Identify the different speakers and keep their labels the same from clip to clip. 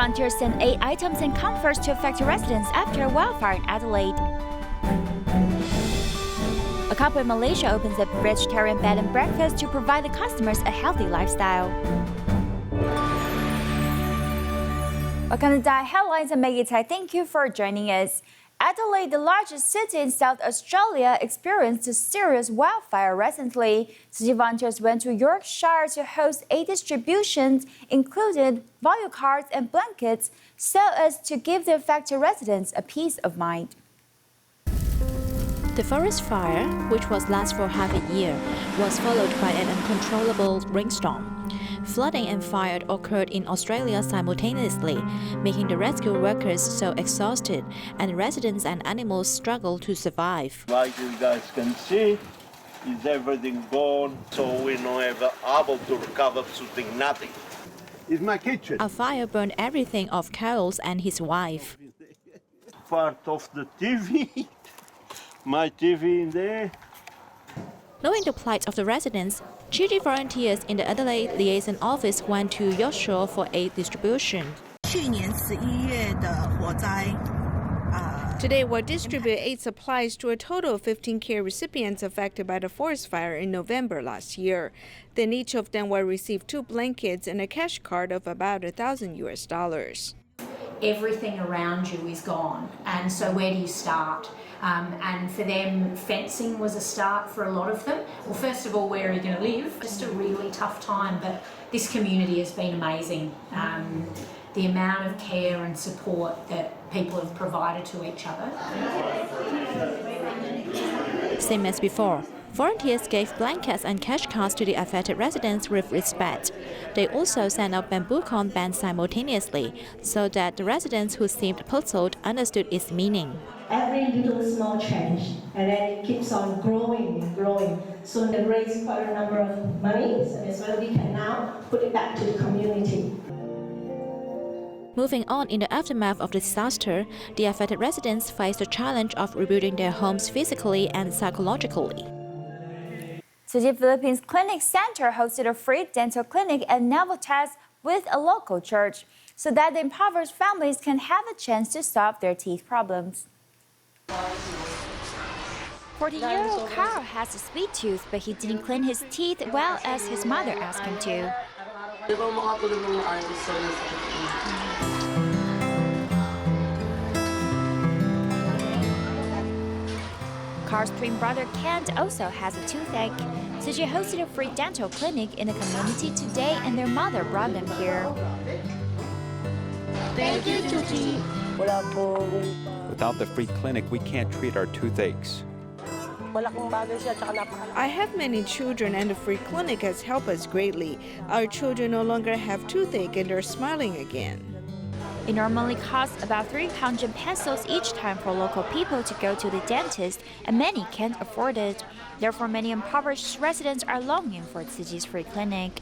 Speaker 1: volunteers sent 8 items and comforts to affected residents after a wildfire in Adelaide. A couple in Malaysia opens a vegetarian bed and breakfast to provide the customers a healthy lifestyle. Welcome to Diet Headlines. I'm Maggie Tai. Thank you for joining us. Adelaide, the largest city in South Australia, experienced a serious wildfire recently. Tzu Chi volunteers went to Yorkshire to host 8 distributions, including value cards and blankets, so as to give the affected residents a peace of mind.
Speaker 2: The forest fire, which was last for half a year, was followed by an uncontrollable rainstorm. Flooding and fire occurred in Australia simultaneously, making the rescue workers so exhausted, and residents and animals struggle to survive.
Speaker 3: Like you guys can see, is everything gone, so we're not able to recover absolutely nothing. It's my kitchen.
Speaker 2: A fire burned everything of Carol's and his wife.
Speaker 3: Part of the TV, my TV in there.
Speaker 2: Knowing the plight of the residents, Tzu Chi volunteers in the Adelaide liaison office went to Yorkshire for aid distribution.
Speaker 4: Today, we'll distribute aid supplies to a total of 15 care recipients affected by the forest fire in November last year. Then each of them will receive 2 blankets and a cash card of about $1,000.
Speaker 5: Everything around you is gone, and so where do you start? And for them, fencing was a start for a lot of them. Well, first of all, where are you going to live? Just a really tough time, but this community has been amazing. The amount of care and support that people have provided to each other.
Speaker 2: Same as before, volunteers gave blankets and cash cards to the affected residents with respect. They also sent out bamboo corn bands simultaneously, so that the residents who seemed puzzled understood its meaning.
Speaker 6: Every little small change, and then it keeps on growing and growing. So they raise quite a number of money, so we can now put it back to the community.
Speaker 2: Moving on in the aftermath of the disaster, the affected residents face the challenge of rebuilding their homes physically and psychologically.
Speaker 1: Tzu Chi Philippines Clinic Center hosted a free dental clinic and navel test with a local church so that the impoverished families can have a chance to solve their teeth problems. 40-year-old Carl has a sweet tooth, but he didn't clean his teeth well as his mother asked him to. Carl's twin brother Kent also has a toothache. Tzu Chi hosted a free dental clinic in the community today, and their mother brought them here.
Speaker 6: Thank you, Tzu Chi.
Speaker 7: Without the free clinic, we can't treat our toothaches.
Speaker 4: I have many children, and the free clinic has helped us greatly. Our children no longer have toothache and are smiling again.
Speaker 1: It normally costs about 300 pesos each time for local people to go to the dentist, and many can't afford it. Therefore, many impoverished residents are longing for Tzu Chi's free clinic.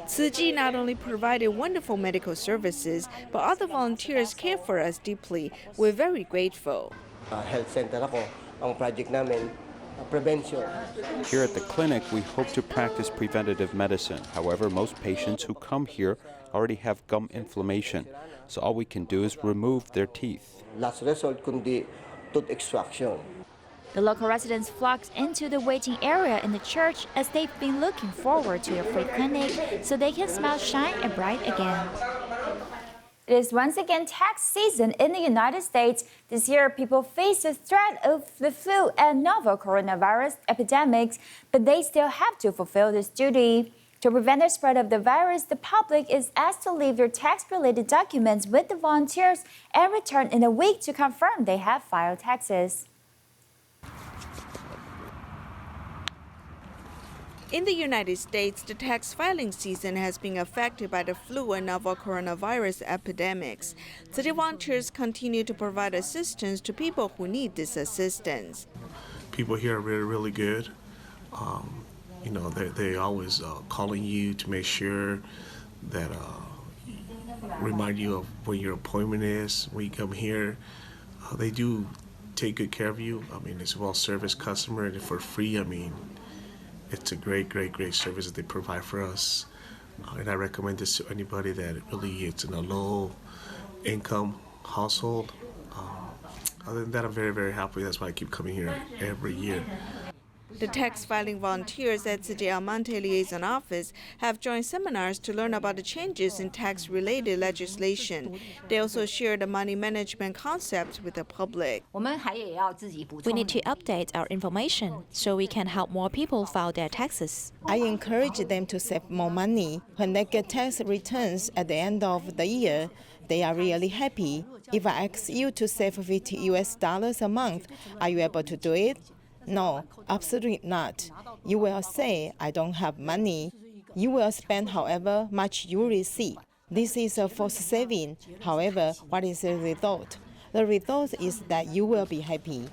Speaker 4: Tzu Chi not only provided wonderful medical services, but other volunteers care for us deeply. We're very grateful.
Speaker 8: Health center ako, ang project namin, prevention.
Speaker 7: Here at the clinic, we hope to practice preventative medicine. However, most patients who come here already have gum inflammation, so all we can do is remove their teeth.
Speaker 8: Last resort kundi tooth extraction.
Speaker 1: The local residents flocked into the waiting area in the church as they've been looking forward to a free clinic so they can smile, shine, and bright again. It is once again tax season in the United States. This year, people face the threat of the flu and novel coronavirus epidemics, but they still have to fulfill this duty. To prevent the spread of the virus, the public is asked to leave their tax-related documents with the volunteers and return in a week to confirm they have filed taxes.
Speaker 4: In the United States, the tax filing season has been affected by the flu and novel coronavirus epidemics. Tzu Chi volunteers continue to provide assistance to people who need this assistance.
Speaker 9: People here are really, really good. They always calling you to make sure that remind you of when your appointment is when you come here. They do take good care of you. It's a well-serviced customer and for free. It's a great service that they provide for us. And I recommend this to anybody that really is in a low income household. Other than that, I'm very, very happy. That's why I keep coming here every year.
Speaker 4: The tax filing volunteers at Tzu Chi Liaison Office have joined seminars to learn about the changes in tax-related legislation. They also share the money management concepts with the public.
Speaker 2: We need to update our information so we can help more people file their taxes.
Speaker 10: I encourage them to save more money. When they get tax returns at the end of the year, they are really happy. If I ask you to save $50 a month, are you able to do it? No, absolutely not. You will say, I don't have money. You will spend however much you receive. This is a forced saving. However, what is the result? The result is that you will be happy.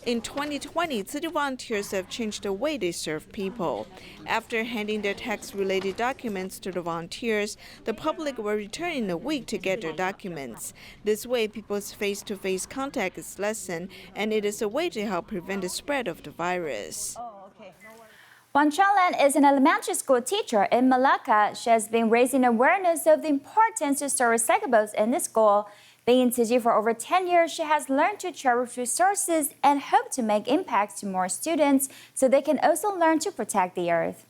Speaker 4: In 2020, Tzu Chi volunteers have changed the way they serve people. After handing their tax-related documents to the volunteers, the public will return in a week to get their documents. This way, people's face-to-face contact is lessened, and it is a way to help prevent the spread of the virus.
Speaker 1: Wan Chonglan is an elementary school teacher in Malacca. She has been raising awareness of the importance to store recyclables in the school. Being in Tzu Chi for over 10 years, she has learned to cherish resources and hope to make impacts to more students so they can also learn to protect the earth.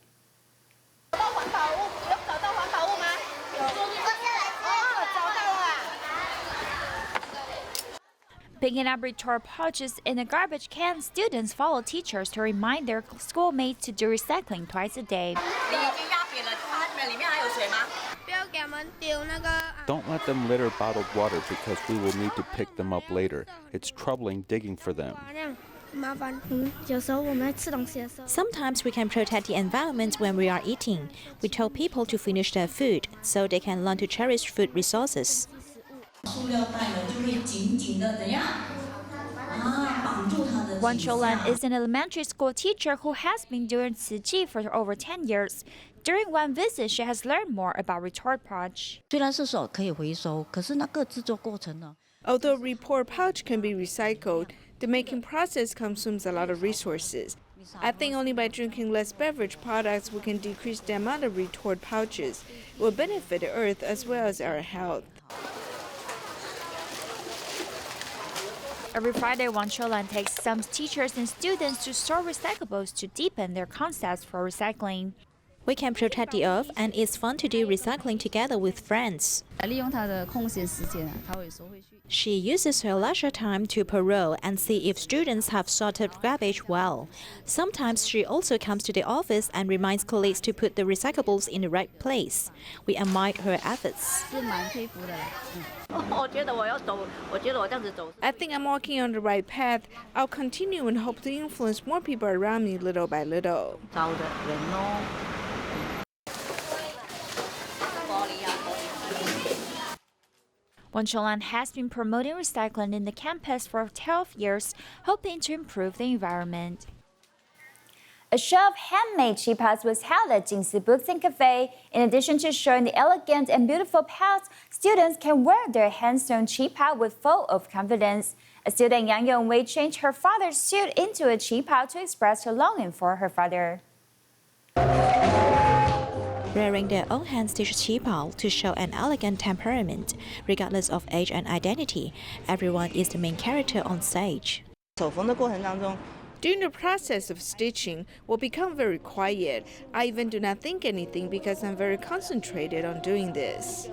Speaker 1: Picking up retort pouches in a garbage can, students follow teachers to remind their schoolmates to do recycling twice a day.
Speaker 7: Don't let them litter bottled water because we will need to pick them up later. It's troubling digging for them.
Speaker 2: Sometimes we can protect the environment when we are eating. We tell people to finish their food so they can learn to cherish food resources.
Speaker 1: Wan Chonglan is an elementary school teacher who has been doing Tzu Chi for over 10 years. During one visit, she has learned more about retort pouch.
Speaker 4: Although retort pouch can be recycled, the making process consumes a lot of resources. I think only by drinking less beverage products we can decrease the amount of retort pouches. It will benefit the earth as well as our health.
Speaker 1: Every Friday, Wan Chonglan takes some teachers and students to store recyclables to deepen their concepts for recycling.
Speaker 2: We can protect the earth, and it's fun to do recycling together with friends. She uses her leisure time to parole and see if students have sorted garbage well. Sometimes she also comes to the office and reminds colleagues to put the recyclables in the right place. We admire her efforts.
Speaker 4: I think I'm walking on the right path. I'll continue and hope to influence more people around me little by little.
Speaker 1: Wan Chonglan has been promoting recycling in the campus for 12 years, hoping to improve the environment. A show of handmade chipas was held at Jingsi Books and Cafe. In addition to showing the elegant and beautiful pouch, students can wear their hand-sewn chipa with full of confidence. A student, Yang Yongwei, changed her father's suit into a chipa to express her longing for her father.
Speaker 2: Wearing their own hand-stitched qipao to show an elegant temperament, regardless of age and identity, everyone is the main character on stage.
Speaker 4: During the process of stitching, we'll become very quiet. I even do not think anything because I'm very concentrated on doing this.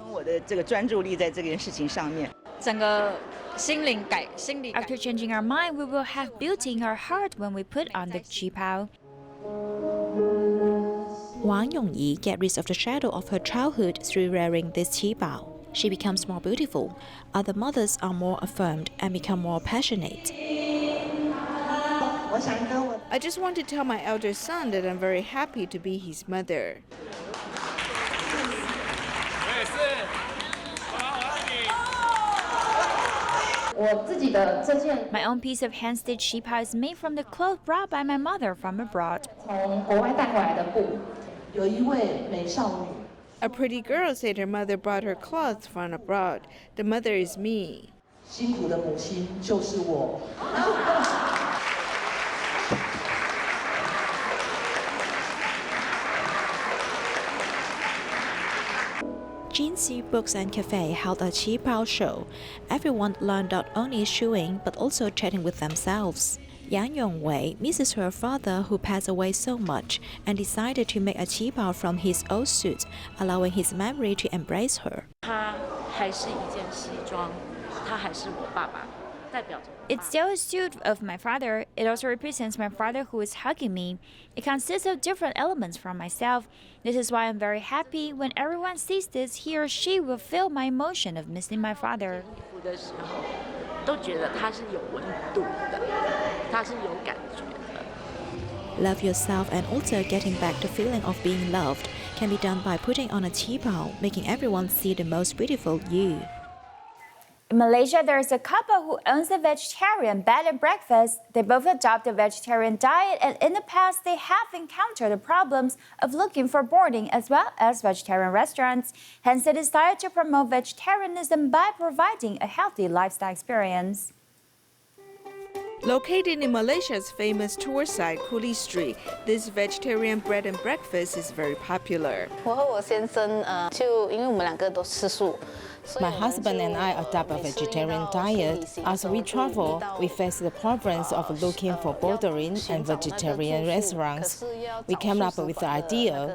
Speaker 1: After changing our mind, we will have beauty in our heart when we put on the qipao.
Speaker 2: Wang Yongyi gets rid of the shadow of her childhood through wearing this qipao. She becomes more beautiful. Other mothers are more affirmed and become more passionate.
Speaker 4: I just want to tell my elder son that I'm very happy to be his mother.
Speaker 1: My own piece of hand-stitched qipao is made from the cloth brought by my mother from abroad.
Speaker 4: A pretty girl said her mother brought her clothes from abroad. The mother is me.
Speaker 2: Jinxi Books and Cafe held a Qi Bao show. Everyone learned not only shoeing but also chatting with themselves. Yang Yongwei misses her father who passed away so much and decided to make a Qi Bao from his old suit, allowing his memory to embrace her.
Speaker 1: It's still a suit of my father. It also represents my father who is hugging me. It consists of different elements from myself. This is why I'm very happy when everyone sees this, he or she will feel my emotion of missing my father.
Speaker 2: Love yourself and also getting back the feeling of being loved can be done by putting on a Qi Bao, making everyone see the most beautiful you.
Speaker 1: In Malaysia, there is a couple who owns a vegetarian bed and breakfast. They both adopt a vegetarian diet, and in the past, they have encountered the problems of looking for boarding as well as vegetarian restaurants. Hence, they decided to promote vegetarianism by providing a healthy lifestyle experience.
Speaker 4: Located in Malaysia's famous tour site, Kuli Street, this vegetarian bread and breakfast is very popular.
Speaker 10: My husband and I adopt a vegetarian diet. As we travel, we face the problems of looking for bordering and vegetarian restaurants. We came up with the idea.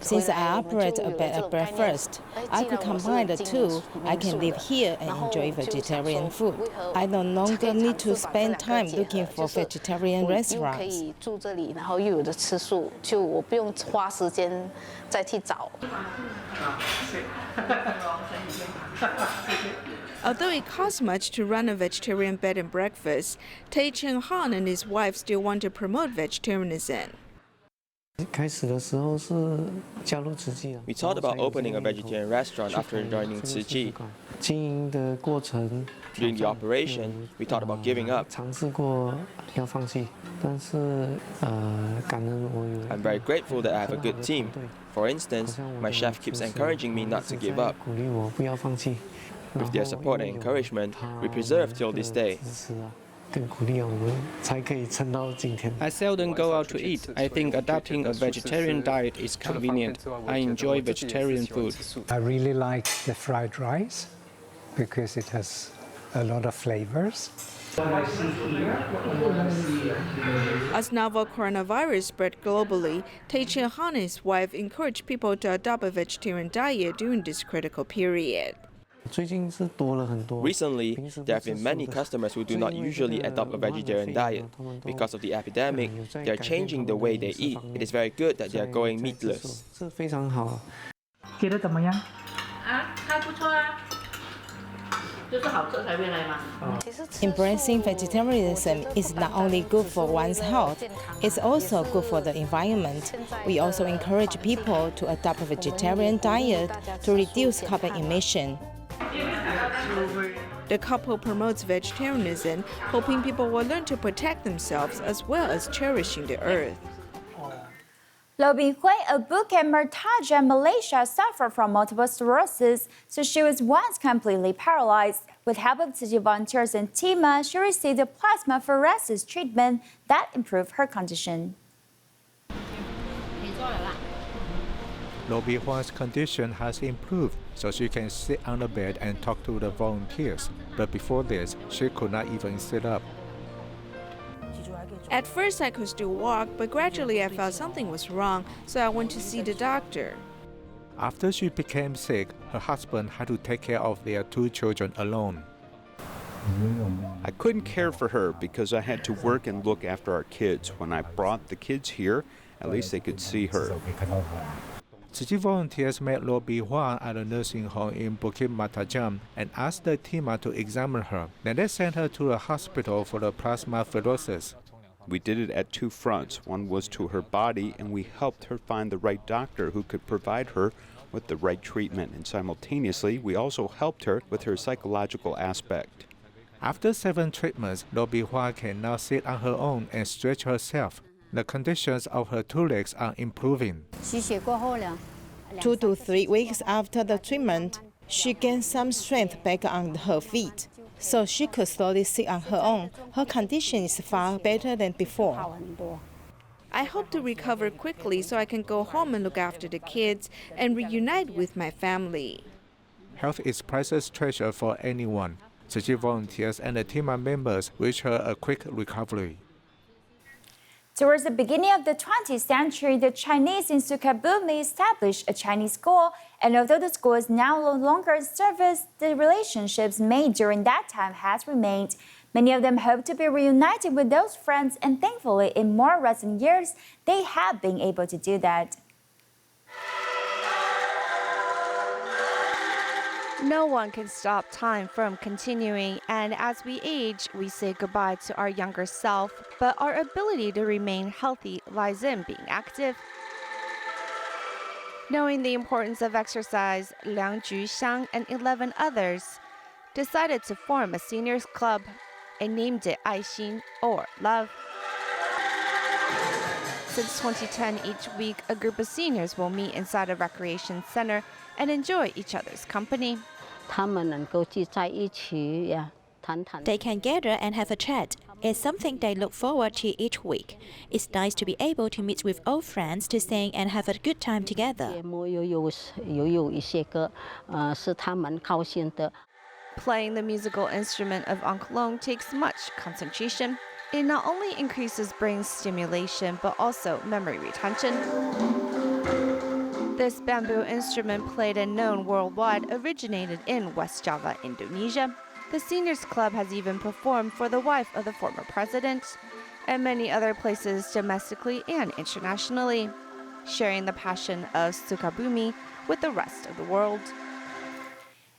Speaker 10: Since I operate a bed and breakfast, I could combine the two. I can live here and enjoy vegetarian food. I no longer need to spend time looking for vegetarian restaurants.
Speaker 4: Although it costs much to run a vegetarian bed and breakfast, Tae Cheng Han and his wife still want to promote vegetarianism.
Speaker 11: We thought about opening a vegetarian restaurant after joining Tzu Chi. During the operation, we thought about giving up. I'm very grateful that I have a good team. For instance, my chef keeps encouraging me not to give up. With their support and encouragement, we persevere till this day.
Speaker 12: I seldom go out to eat. I think adopting a vegetarian diet is convenient. I enjoy vegetarian food.
Speaker 13: I really like the fried rice because it has a lot of flavors.
Speaker 4: As novel coronavirus spread globally, Tae Cheng Han and his wife encourage people to adopt a vegetarian diet during this critical period.
Speaker 11: Recently, there have been many customers who do not usually adopt a vegetarian diet. Because of the epidemic, they are changing the way they eat. It is very good that they are going meatless.
Speaker 10: Embracing vegetarianism is not only good for one's health, it's also good for the environment. We also encourage people to adopt a vegetarian diet to reduce carbon emission.
Speaker 4: The couple promotes vegetarianism, hoping people will learn to protect themselves as well as cherishing the earth.
Speaker 1: Lo Binghui, a Bukit Mertaja in Malaysia, suffered from multiple sclerosis, so she was once completely paralyzed. With help of Tzu Chi volunteers and Tima, she received a plasmapheresis treatment that improved her condition.
Speaker 13: Lo Binghui's condition has improved, so she can sit on the bed and talk to the volunteers. But before this, she could not even sit up.
Speaker 4: At first I could still walk, but gradually I felt something was wrong, so I went to see the doctor.
Speaker 13: After she became sick, her husband had to take care of their 2 children alone.
Speaker 7: I couldn't care for her because I had to work and look after our kids. When I brought the kids here, at least they could see her.
Speaker 13: Tzu Chi volunteers met Lo Binghui at a nursing home in Bukit Mertajam and asked the team to examine her. Then they sent her to the hospital for the plasmapheresis.
Speaker 7: We did it at 2 fronts. One was to her body, and we helped her find the right doctor who could provide her with the right treatment. And simultaneously, we also helped her with her psychological aspect.
Speaker 13: After 7 treatments, Lo Binghui can now sit on her own and stretch herself. The conditions of her 2 legs are improving.
Speaker 10: 2 to 3 weeks after the treatment, she gained some strength back on her feet, so she could slowly sit on her own. Her condition is far better than before.
Speaker 4: I hope to recover quickly so I can go home and look after the kids and reunite with my family.
Speaker 13: Health is priceless treasure for anyone. Tzu Chi volunteers and the team members wish her a quick recovery.
Speaker 1: Towards the beginning of the 20th century, the Chinese in Sukabumi established a Chinese school, and although the school is now no longer in service, the relationships made during that time has remained. Many of them hope to be reunited with those friends, and thankfully, in more recent years, they have been able to do that.
Speaker 14: No one can stop time from continuing, and as we age, we say goodbye to our younger self, but our ability to remain healthy lies in being active. Knowing the importance of exercise, Liang Juxiang and 11 others decided to form a seniors club and named it 爱心 or love. Since 2010, each week, a group of seniors will meet inside a recreation center and enjoy each other's company.
Speaker 2: They can gather and have a chat. It's something they look forward to each week. It's nice to be able to meet with old friends to sing and have a good time together.
Speaker 14: Playing the musical instrument of angklung takes much concentration. It not only increases brain stimulation, but also memory retention. This bamboo instrument, played and known worldwide, originated in West Java, Indonesia. The Seniors Club has even performed for the wife of the former president, and many other places domestically and internationally, sharing the passion of Sukabumi with the rest of the world.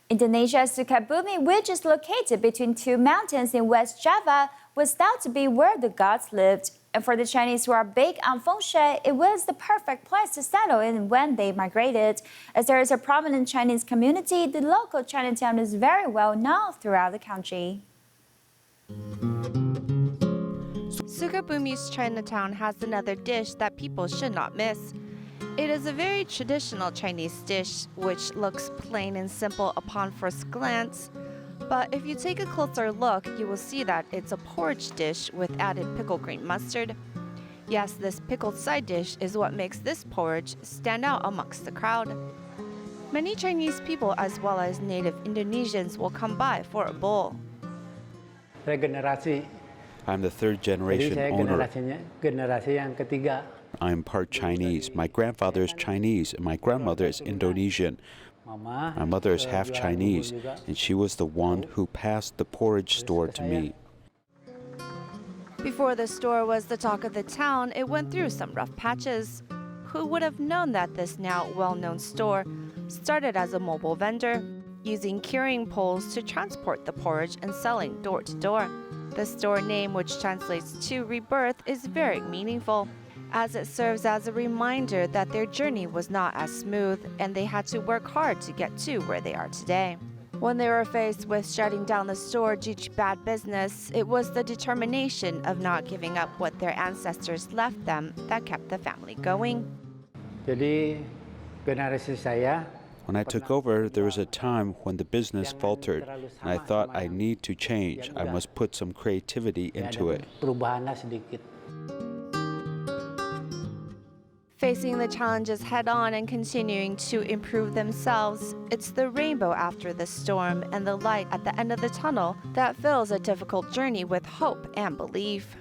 Speaker 1: Indonesia's Sukabumi, which is located between two mountains in West Java, was thought to be where the gods lived. And for the Chinese who are big on feng shui, it was the perfect place to settle in when they migrated. As there is a prominent Chinese community, the local Chinatown is very well known throughout the country.
Speaker 14: Sukabumi's Chinatown has another dish that people should not miss. It is a very traditional Chinese dish, which looks plain and simple upon first glance. But if you take a closer look, you will see that it's a porridge dish with added pickle green mustard. Yes, this pickled side dish is what makes this porridge stand out amongst the crowd. Many Chinese people as well as native Indonesians will come by for a bowl.
Speaker 7: I'm the third generation owner. I'm part Chinese. My grandfather is Chinese and my grandmother is Indonesian. My mother is half Chinese, and she was the one who passed the porridge store to me.
Speaker 14: Before the store was the talk of the town, it went through some rough patches. Who would have known that this now well-known store started as a mobile vendor, using carrying poles to transport the porridge and selling door to door. The store name, which translates to rebirth, is very meaningful, as it serves as a reminder that their journey was not as smooth and they had to work hard to get to where they are today. When they were faced with shutting down the store due to bad business, it was the determination of not giving up what their ancestors left them that kept the family going.
Speaker 7: When I took over, there was a time when the business faltered, and I thought I need to change. I must put some creativity into it.
Speaker 14: Facing the challenges head-on and continuing to improve themselves, it's the rainbow after the storm and the light at the end of the tunnel that fills a difficult journey with hope and belief.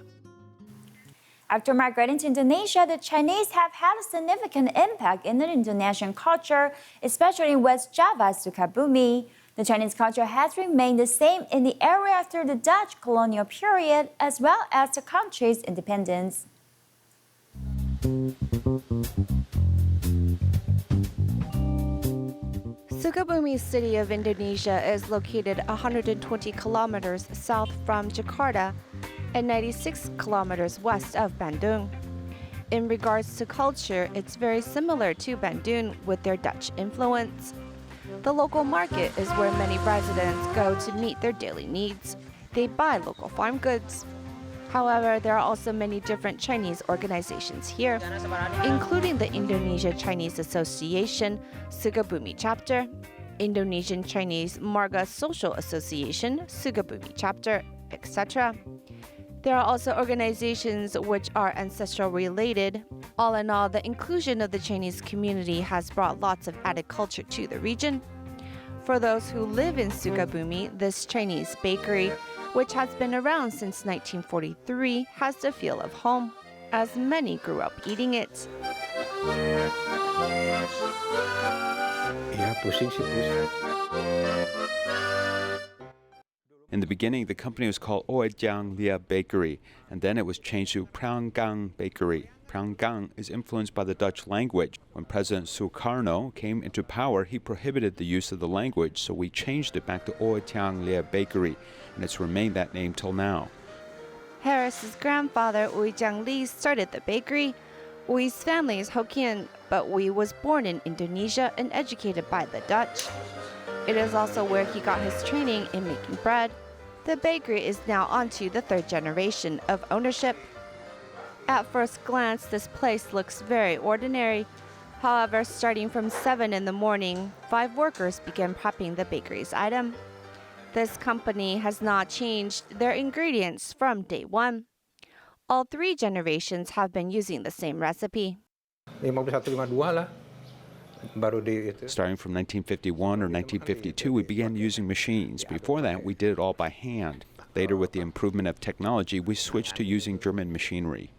Speaker 1: After migrating to Indonesia, the Chinese have had a significant impact in the Indonesian culture, especially in West Java, Sukabumi. The Chinese culture has remained the same in the area through the Dutch colonial period as well as the country's independence.
Speaker 14: Sukabumi city of Indonesia is located 120 kilometers south from Jakarta and 96 kilometers west of Bandung. In regards to culture, it's very similar to Bandung with their Dutch influence. The local market is where many residents go to meet their daily needs. They buy local farm goods. However, there are also many different Chinese organizations here, including the Indonesia Chinese Association, Sukabumi Chapter, Indonesian Chinese Marga Social Association, Sukabumi Chapter, etc. There are also organizations which are ancestral related. All in all, the inclusion of the Chinese community has brought lots of added culture to the region. For those who live in Sukabumi, this Chinese bakery, which has been around since 1943, has the feel of home, as many grew up eating it.
Speaker 7: In the beginning, the company was called Oejiang Lia Bakery, and then it was changed to Pranggang Bakery. Pranggang is influenced by the Dutch language. When President Sukarno came into power, he prohibited the use of the language, so we changed it back to Oejiang Lia Bakery, and it's remained that name till now.
Speaker 14: Harris's grandfather, Ui Jiang Li, started the bakery. Ui's family is Hokkien, but Ui was born in Indonesia and educated by the Dutch. It is also where he got his training in making bread. The bakery is now onto the third generation of ownership. At first glance, this place looks very ordinary. However, starting from 7 in the morning, 5 workers began prepping the bakery's item. This company has not changed their ingredients from day one. All 3 generations have been using the same recipe.
Speaker 7: Starting from 1951 or 1952, we began using machines. Before that, we did it all by hand. Later, with the improvement of technology, we switched to using German machinery.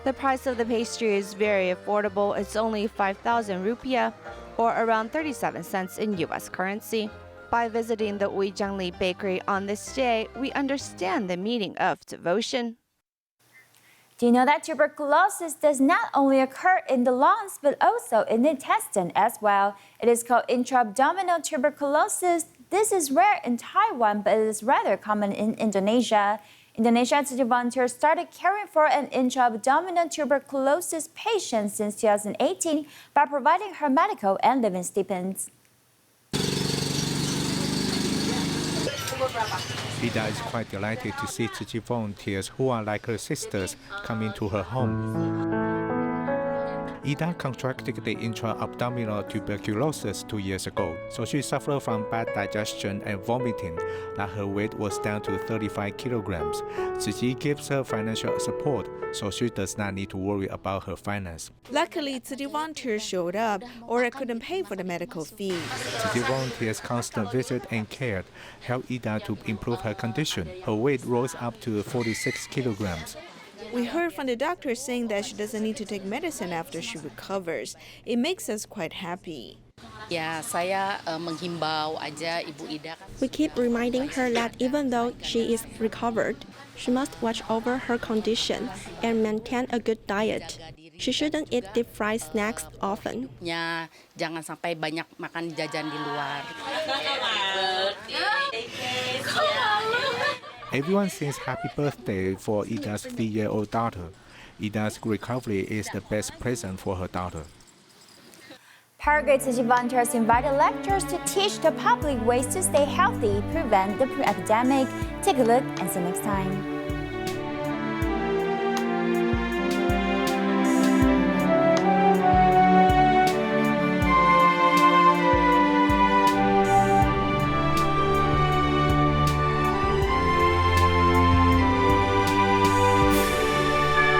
Speaker 14: The price of the pastry is very affordable. It's only 5,000 rupiah, or around 37 cents in US currency. By visiting the Uijiang Li Bakery on this day, we understand the meaning of devotion.
Speaker 1: Do you know that tuberculosis does not only occur in the lungs, but also in the intestine as well? It is called intra-abdominal tuberculosis. This is rare in Taiwan, but it is rather common in Indonesia. Indonesia Tzu Chi volunteers started caring for an intra-abdominal tuberculosis patient since 2018 by providing her medical and living stipends.
Speaker 13: Ida is quite delighted to see Tzu Chi volunteers who are like her sisters coming to her home. Ida contracted the intra-abdominal tuberculosis 2 years ago, so she suffered from bad digestion and vomiting. Now her weight was down to 35 kilograms. Tzu Chi gives her financial support, so she does not need to worry about her finance.
Speaker 4: Luckily, Tzu Chi volunteers showed up, or I couldn't pay for the medical fees.
Speaker 13: Tzu Chi volunteers' constant visit and care helped Ida to improve her condition. Her weight rose up to 46 kilograms.
Speaker 4: We heard from the doctor saying that she doesn't need to take medicine after she recovers. It makes us quite happy.
Speaker 15: We keep reminding her that even though she is recovered, she must watch over her condition and maintain a good diet. She shouldn't eat deep fried snacks often.
Speaker 16: Jangan sampai banyak makan jajan di luar.
Speaker 13: Everyone sings happy birthday for Ida's 3-year-old daughter. Ida's recovery is the best present for her daughter.
Speaker 1: Paraguay Tzu Chi volunteers invited lecturers to teach the public ways to stay healthy, prevent the epidemic. Take a look and see you next time.